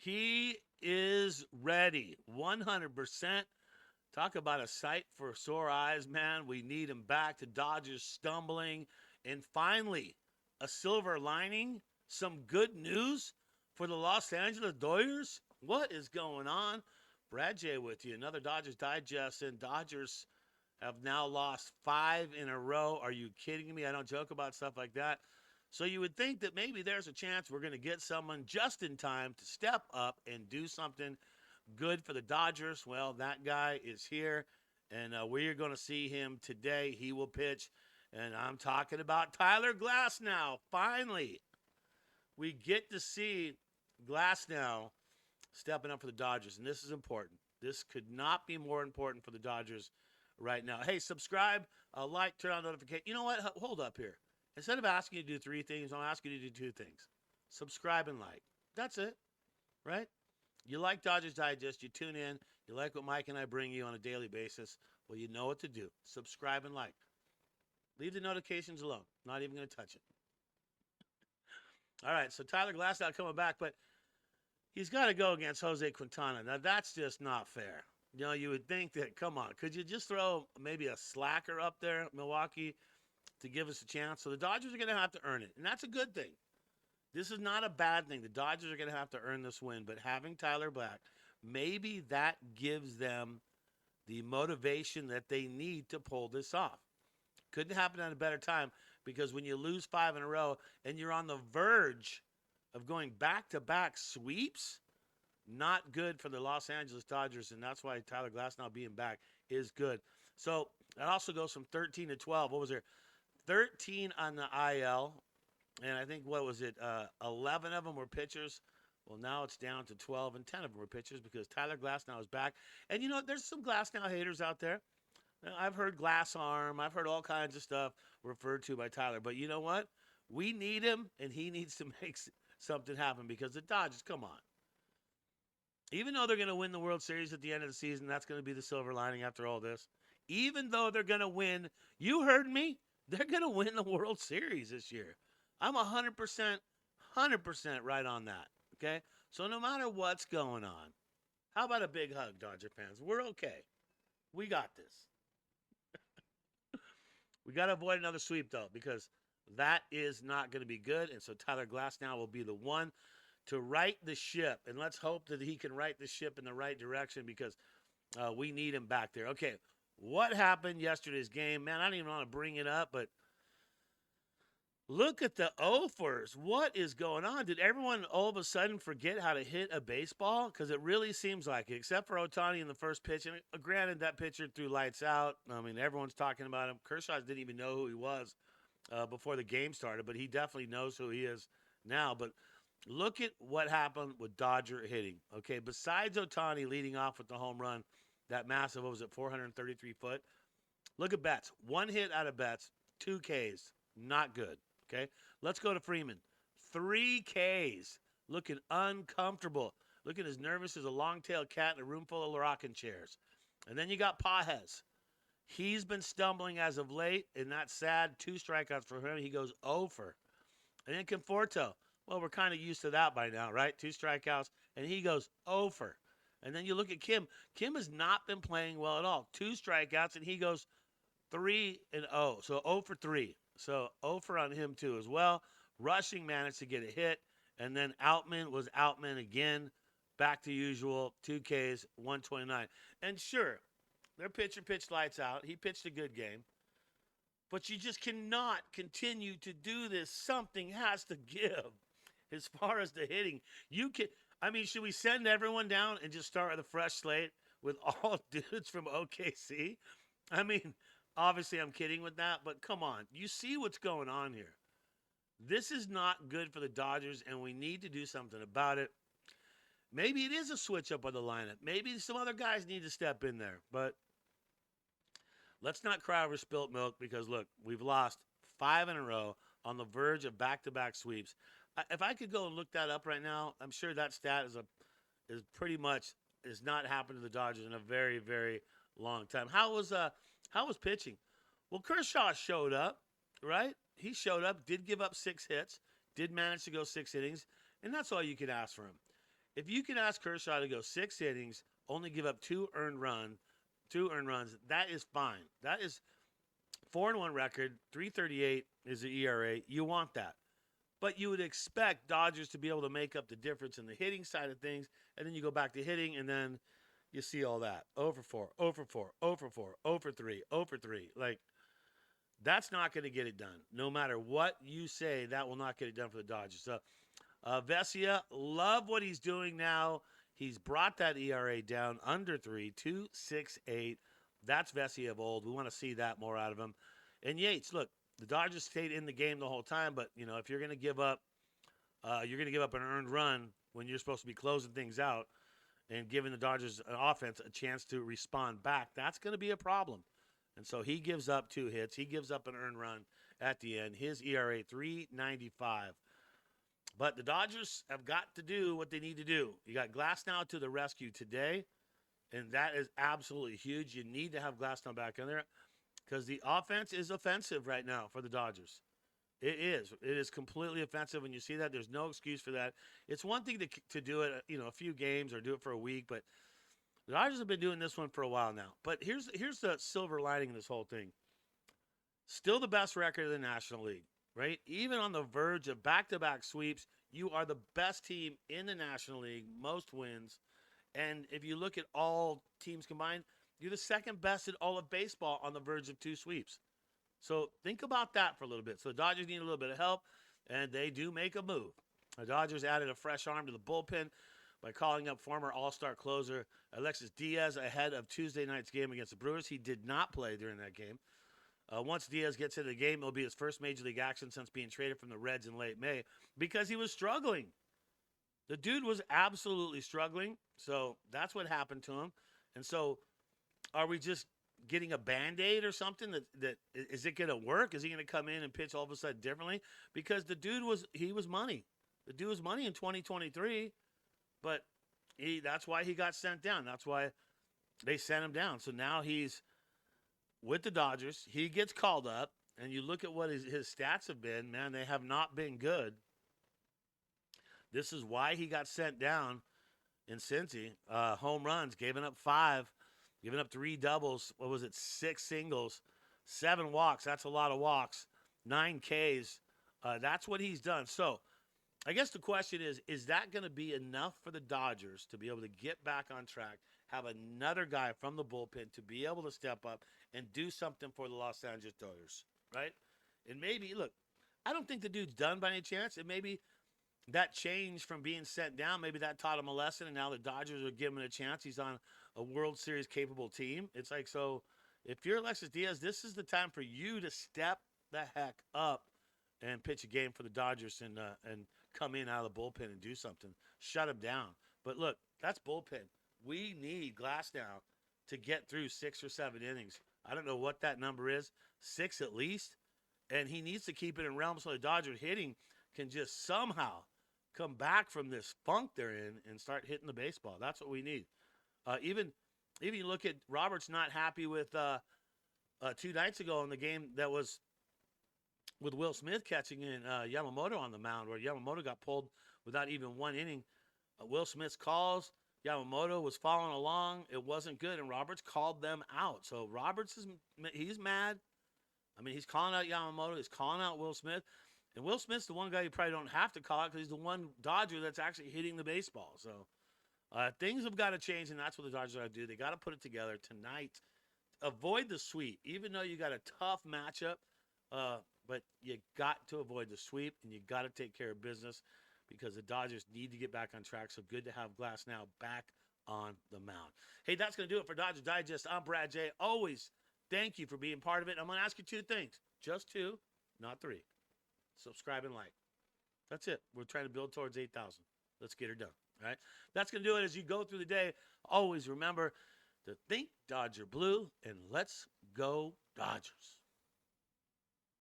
He is ready, 100%. Talk about a sight for sore eyes, man. We need him back. The Dodgers stumbling. And finally, a silver lining, some good news for the Los Angeles Dodgers. What is going on? Brad J with you. Another Dodgers Digest. And Dodgers have now lost 5 in a row. Are you kidding me? I don't joke about stuff like that. So you would think that maybe there's a chance we're going to get someone just in time to step up and do something good for the Dodgers. Well, that guy is here, and we're going to see him today. He will pitch, and I'm talking about Tyler Glasnow. Finally, we get to see Glasnow stepping up for the Dodgers, and this is important. This could not be more important for the Dodgers right now. Hey, subscribe, like, turn on notification. You know what? Hold up here. Instead of asking you to do 3 things, I'm asking you to do 2 things. Subscribe and like. That's it, right? You like Dodgers Digest, you tune in, you like what Mike and I bring you on a daily basis, well, you know what to do. Subscribe and like. Leave the notifications alone. Not even going to touch it. All right, so Tyler Glasnow coming back, but he's got to go against Jose Quintana. Now, that's just not fair. You know, you would think that, come on, could you just throw maybe a slacker up there, Milwaukee, to give us a chance? So the Dodgers are going to have to earn it, and that's a good thing. This is not a bad thing. The Dodgers are going to have to earn this win, but having Tyler Black, maybe that gives them the motivation that they need to pull this off. Couldn't happen at a better time, because when you lose 5 in a row and you're on the verge of going back-to-back sweeps, not good for the Los Angeles Dodgers, and that's why Tyler Glasnow being back is good. So that also goes from 13 to 12. What was there? 13 on the IL, and I think, what was it, 11 of them were pitchers. Well, now it's down to 12, and 10 of them were pitchers because Tyler Glasnow is back. And, you know, there's some Glasnow haters out there. I've heard glass arm. I've heard all kinds of stuff referred to by Tyler. But you know what? We need him, and he needs to make something happen, because the Dodgers, come on. Even though they're going to win the World Series at the end of the season, that's going to be the silver lining after all this. Even though they're going to win, you heard me, they're going to win the World Series this year. I'm 100% right on that, okay? So no matter what's going on, how about a big hug, Dodger fans? We're okay. We got this. We got to avoid another sweep, though, because that is not going to be good. And so Tyler Glasnow will be the one to right the ship. And let's hope that he can right the ship in the right direction, because we need him back there. Okay, what happened yesterday's game? Man, I don't even want to bring it up, but look at the offers. What is going on? Did everyone all of a sudden forget how to hit a baseball? Because it really seems like it, except for Ohtani in the first pitch. And granted, that pitcher threw lights out. I mean, everyone's talking about him. Kershaw didn't even know who he was before the game started, but he definitely knows who he is now. But look at what happened with Dodger hitting. Okay, besides Ohtani leading off with the home run, that massive, what was it, 433 foot? Look at Betts. 1 hit out of Betts, 2 Ks. Not good. Okay, let's go to Freeman. 3 Ks. Looking uncomfortable. Looking as nervous as a long-tailed cat in a room full of rocking chairs. And then you got Pajes. He's been stumbling as of late, and that's sad. 2 strikeouts for him. He goes over. And then Conforto. Well, we're kind of used to that by now, right? 2 strikeouts, and he goes over. And then you look at Kim. Kim has not been playing well at all. 2 strikeouts, and he goes 3-0. So 0 for 3. So 0 for on him too as well. Rushing managed to get a hit. And then Outman was Outman again. Back to usual. 2 Ks, 129. And sure, their pitcher pitched lights out. He pitched a good game. But you just cannot continue to do this. Something has to give as far as the hitting. Should we send everyone down and just start with a fresh slate with all dudes from OKC? I mean, obviously, I'm kidding with that, but come on. You see what's going on here. This is not good for the Dodgers, and we need to do something about it. Maybe it is a switch up of the lineup. Maybe some other guys need to step in there. But let's not cry over spilt milk, because, look, we've lost 5 in a row on the verge of back-to-back sweeps. If I could go and look that up right now, I'm sure that stat is pretty much has not happened to the Dodgers in a very, very long time. How was pitching? Well, Kershaw showed up, right? He showed up, did give up 6 hits, did manage to go 6 innings, and that's all you could ask for him. if you can ask Kershaw to go 6 innings, only give up 2 earned runs, that is fine. That is 4-1 record, 3.38 is the ERA. You want that. But you would expect Dodgers to be able to make up the difference in the hitting side of things, and then you go back to hitting, and then you see all that. 0 for 4, 0 for 4, 0 for 4, 0 for 3, 0 for 3. Like, that's not going to get it done. No matter what you say, that will not get it done for the Dodgers. So, Vesia, love what he's doing now. He's brought that ERA down under 3, 2.68. That's Vesia of old. We want to see that more out of him. And Yates, look, the Dodgers stayed in the game the whole time, but if you're going to give up, an earned run when you're supposed to be closing things out and giving the Dodgers an offense a chance to respond back. That's going to be a problem. And so he gives up 2 hits. He gives up an earned run at the end. His ERA 3.95. But the Dodgers have got to do what they need to do. You got Glasnow to the rescue today, and that is absolutely huge. You need to have Glasnow back in there because the offense is offensive right now for the Dodgers. It is. It is completely offensive, and you see that. There's no excuse for that. It's one thing to do it, a few games or do it for a week, but the Dodgers have been doing this one for a while now. But here's the silver lining in this whole thing. Still the best record in the National League, right? Even on the verge of back-to-back sweeps, you are the best team in the National League, most wins. And if you look at all teams combined, you're the second best in all of baseball on the verge of 2 sweeps. So think about that for a little bit. So the Dodgers need a little bit of help, and they do make a move. The Dodgers added a fresh arm to the bullpen by calling up former All-Star closer Alexis Diaz ahead of Tuesday night's game against the Brewers. He did not play during that game. Once Diaz gets into the game, it'll be his first Major League action since being traded from the Reds in late May because he was struggling. The dude was absolutely struggling, so that's what happened to him. And so are we just getting a Band-Aid or something? That is it going to work? Is he going to come in and pitch all of a sudden differently? Because the dude was money. The dude was money in 2023, but that's why he got sent down. That's why they sent him down. So now he's with the Dodgers. He gets called up, and you look at what his stats have been, man, they have not been good. This is why he got sent down in Cincy. Home runs, giving up 5, giving up 3 doubles. 6 singles, 7 walks. That's a lot of walks. 9 Ks. That's what he's done. So I guess the question is that going to be enough for the Dodgers to be able to get back on track, have another guy from the bullpen to be able to step up and do something for the Los Angeles Dodgers, right? And maybe, look, I don't think the dude's done by any chance. And maybe that change from being sent down, maybe that taught him a lesson, and now the Dodgers are giving him a chance. He's on a World Series capable team. It's like, so if you're Alexis Diaz, this is the time for you to step the heck up and pitch a game for the Dodgers and come in out of the bullpen and do something. Shut him down. But look, that's bullpen. We need Glasnow to get through 6 or 7 innings. I don't know what that number is, 6 at least. And he needs to keep it in realm so the Dodgers hitting can just somehow come back from this funk they're in and start hitting the baseball. That's what we need. Even you look at Roberts not happy with 2 nights ago in the game that was with Will Smith catching in Yamamoto on the mound, where Yamamoto got pulled without even 1 inning. Will Smith's calls, Yamamoto was following along. It wasn't good, and Roberts called them out. So Roberts he's mad. I mean, he's calling out Yamamoto. He's calling out Will Smith. And Will Smith's the one guy you probably don't have to call out because he's the one Dodger that's actually hitting the baseball. So things have got to change, and that's what the Dodgers got to do. They got to put it together tonight. Avoid the sweep, even though you got a tough matchup. But you got to avoid the sweep, and you got to take care of business because the Dodgers need to get back on track. So good to have Glasnow back on the mound. Hey, that's going to do it for Dodger Digest. I'm Brad J. Always thank you for being part of it. I'm going to ask you 2 things. Just 2, not 3. Subscribe and like. That's it. We're trying to build towards 8,000. Let's get her done. All right? That's going to do it as you go through the day. Always remember to think Dodger Blue, and let's go Dodgers.